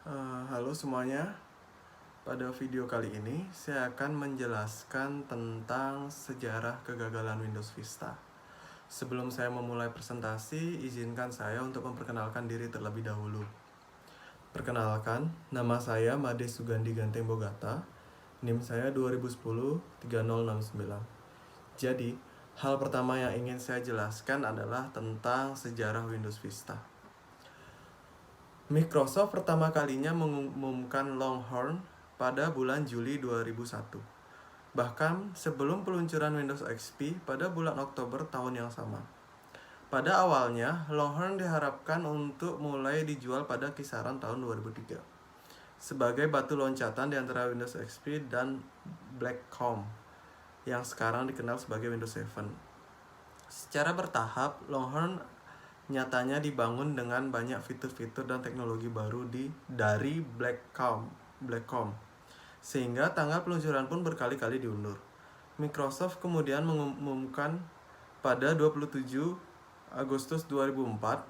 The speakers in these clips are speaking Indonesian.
Halo semuanya, pada video kali ini saya akan menjelaskan tentang sejarah kegagalan Windows Vista. Sebelum saya memulai presentasi, izinkan saya untuk memperkenalkan diri terlebih dahulu. Perkenalkan, nama saya Made Sugandi Ganteng Bogata, NIM saya 2010-3069. Jadi, hal pertama yang ingin saya jelaskan adalah tentang sejarah Windows Vista. Microsoft pertama kalinya mengumumkan Longhorn pada bulan Juli 2001. Bahkan sebelum peluncuran Windows XP pada bulan Oktober tahun yang sama. Pada awalnya, Longhorn diharapkan untuk mulai dijual pada kisaran tahun 2003 sebagai batu loncatan di antara Windows XP dan Blackcomb yang sekarang dikenal sebagai Windows 7. Secara bertahap, Longhorn nyatanya dibangun dengan banyak fitur-fitur dan teknologi baru dari Blackcomb, sehingga tanggal peluncuran pun berkali-kali diundur. Microsoft kemudian mengumumkan pada 27 Agustus 2004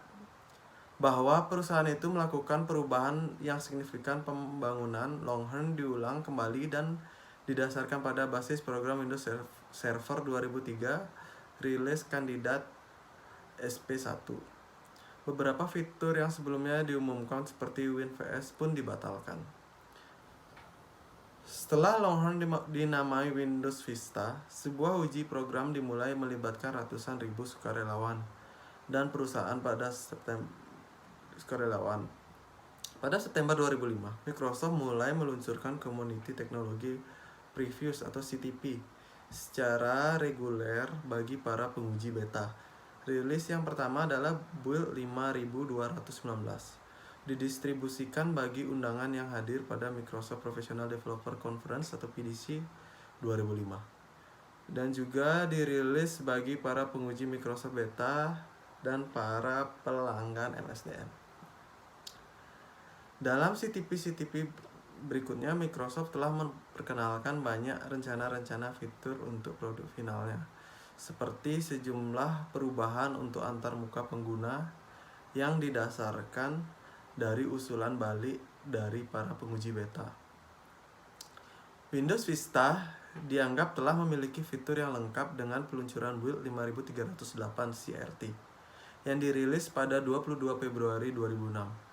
bahwa perusahaan itu melakukan perubahan yang signifikan. Pembangunan Longhorn diulang kembali dan didasarkan pada basis program Windows Server 2003 rilis kandidat SP1. Beberapa fitur yang sebelumnya diumumkan seperti WinVS pun dibatalkan. Setelah Longhorn dinamai Windows Vista, sebuah uji program dimulai melibatkan ratusan ribu sukarelawan dan perusahaan pada September 2005, Microsoft mulai meluncurkan Community Technology Previews atau CTP secara reguler bagi para penguji beta. Rilis yang pertama adalah Build 5219. Didistribusikan bagi undangan yang hadir pada Microsoft Professional Developer Conference atau PDC 2005. Dan juga dirilis bagi para penguji Microsoft Beta dan para pelanggan MSDN. Dalam CTP berikutnya, Microsoft telah memperkenalkan banyak rencana-rencana fitur untuk produk finalnya, seperti sejumlah perubahan untuk antarmuka pengguna yang didasarkan dari usulan balik dari para penguji beta. Windows Vista dianggap telah memiliki fitur yang lengkap dengan peluncuran Build 5308 CRT yang dirilis pada 22 Februari 2006.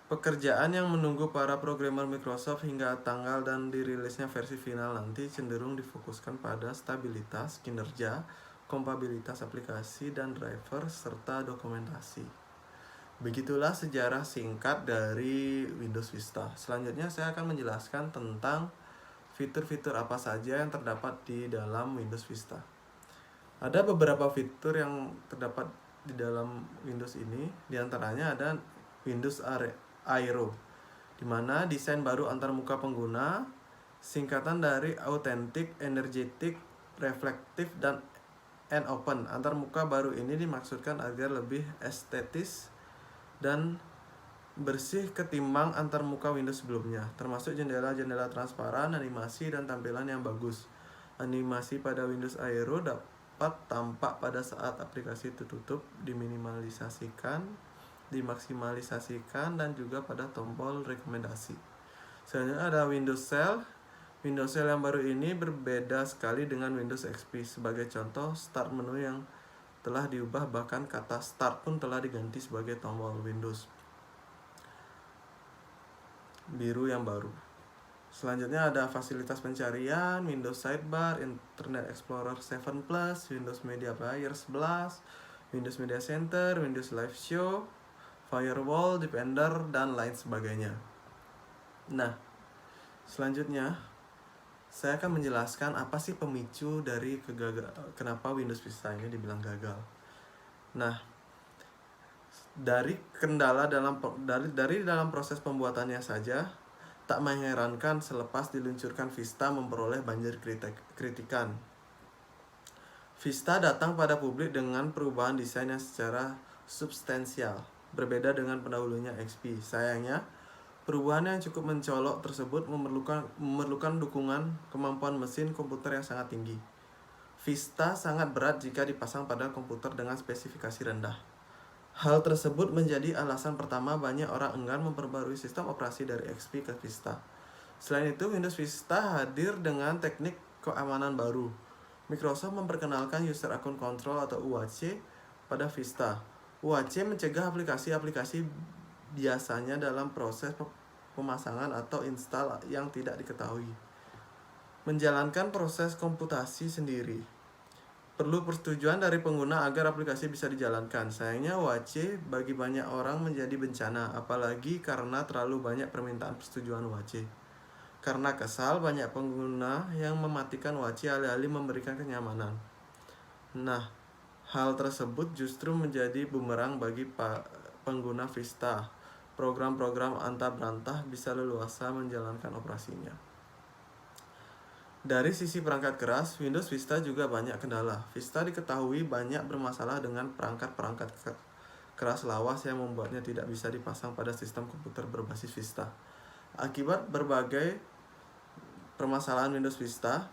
Pekerjaan yang menunggu para programmer Microsoft hingga tanggal dan dirilisnya versi final nanti cenderung difokuskan pada stabilitas, kinerja, kompatibilitas aplikasi dan driver, serta dokumentasi. Begitulah sejarah singkat dari Windows Vista. Selanjutnya saya akan menjelaskan tentang fitur-fitur apa saja yang terdapat di dalam Windows Vista. Ada beberapa fitur yang terdapat di dalam Windows ini, diantaranya ada Windows Aero, di mana desain baru antarmuka pengguna, singkatan dari Authentic, Energetic, Reflective, dan Open. Antarmuka baru ini dimaksudkan agar lebih estetis dan bersih ketimbang antarmuka Windows sebelumnya, termasuk jendela-jendela transparan, animasi, dan tampilan yang bagus. Animasi pada Windows Aero dapat tampak pada saat aplikasi tertutup, diminimalisasikan, dimaksimalisasikan, dan juga pada tombol rekomendasi. Selanjutnya ada Windows Shell. Windows Shell yang baru ini berbeda sekali dengan Windows XP. Sebagai contoh, start menu yang telah diubah, bahkan kata start pun telah diganti sebagai tombol Windows biru yang baru. Selanjutnya ada fasilitas pencarian, Windows Sidebar, Internet Explorer 7 Plus, Windows Media Player 11, Windows Media Center, Windows Live Show, Firewall, Defender, dan lain sebagainya. Nah, selanjutnya saya akan menjelaskan apa sih pemicu dari kenapa Windows Vista ini dibilang gagal. Nah, dari kendala dari dalam proses pembuatannya saja tak mengherankan selepas diluncurkan Vista memperoleh banjir kritikan. Vista datang pada publik dengan perubahan desain yang secara substansial, berbeda dengan pendahulunya XP. Sayangnya, perubahan yang cukup mencolok tersebut memerlukan dukungan kemampuan mesin komputer yang sangat tinggi. Vista sangat berat jika dipasang pada komputer dengan spesifikasi rendah. Hal tersebut menjadi alasan pertama banyak orang enggan memperbarui sistem operasi dari XP ke Vista. Selain itu, Windows Vista hadir dengan teknik keamanan baru. Microsoft memperkenalkan User Account Control atau UAC pada Vista. UAC mencegah aplikasi-aplikasi biasanya dalam proses pemasangan atau install yang tidak diketahui menjalankan proses komputasi sendiri. Perlu persetujuan dari pengguna agar aplikasi bisa dijalankan. Sayangnya UAC bagi banyak orang menjadi bencana, apalagi karena terlalu banyak permintaan persetujuan UAC. Karena kesal, banyak pengguna yang mematikan UAC alih-alih memberikan kenyamanan. Nah, hal tersebut justru menjadi bumerang bagi pengguna Vista. Program-program antah berantah bisa leluasa menjalankan operasinya. Dari sisi perangkat keras, Windows Vista juga banyak kendala. Vista diketahui banyak bermasalah dengan perangkat-perangkat keras lawas yang membuatnya tidak bisa dipasang pada sistem komputer berbasis Vista. Akibat berbagai permasalahan Windows Vista,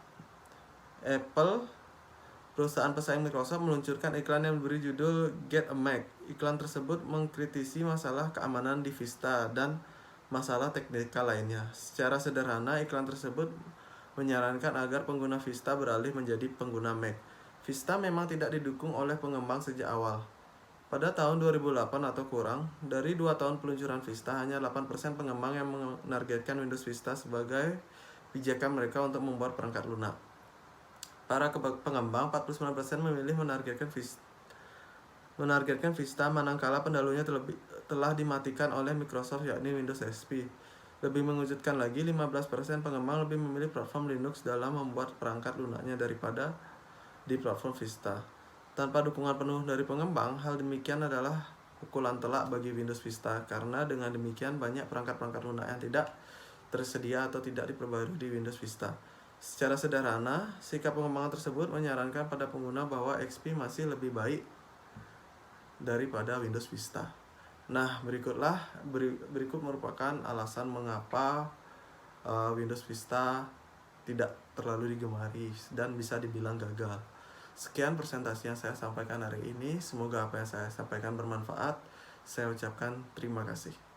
Apple, perusahaan pesaing Microsoft, meluncurkan iklan yang memberi judul Get a Mac. Iklan tersebut mengkritisi masalah keamanan di Vista dan masalah teknikal lainnya. Secara sederhana, iklan tersebut menyarankan agar pengguna Vista beralih menjadi pengguna Mac. Vista memang tidak didukung oleh pengembang sejak awal. Pada tahun 2008 atau kurang, dari 2 tahun peluncuran Vista, hanya 8% pengembang yang menargetkan Windows Vista sebagai pijakan mereka untuk membuat perangkat lunak. Para pengembang 49% memilih menargetkan Vista manakala pendahulunya telah dimatikan oleh Microsoft, yakni Windows XP. Lebih mengejutkan lagi, 15% pengembang lebih memilih platform Linux dalam membuat perangkat lunaknya daripada di platform Vista. Tanpa dukungan penuh dari pengembang, hal demikian adalah pukulan telak bagi Windows Vista, karena dengan demikian banyak perangkat-perangkat lunak yang tidak tersedia atau tidak diperbarui di Windows Vista. Secara sederhana, sikap pengembangan tersebut menyarankan pada pengguna bahwa XP masih lebih baik daripada Windows Vista. Nah, berikut merupakan alasan mengapa Windows Vista tidak terlalu digemari dan bisa dibilang gagal. Sekian presentasi yang saya sampaikan hari ini. Semoga apa yang saya sampaikan bermanfaat. Saya ucapkan terima kasih.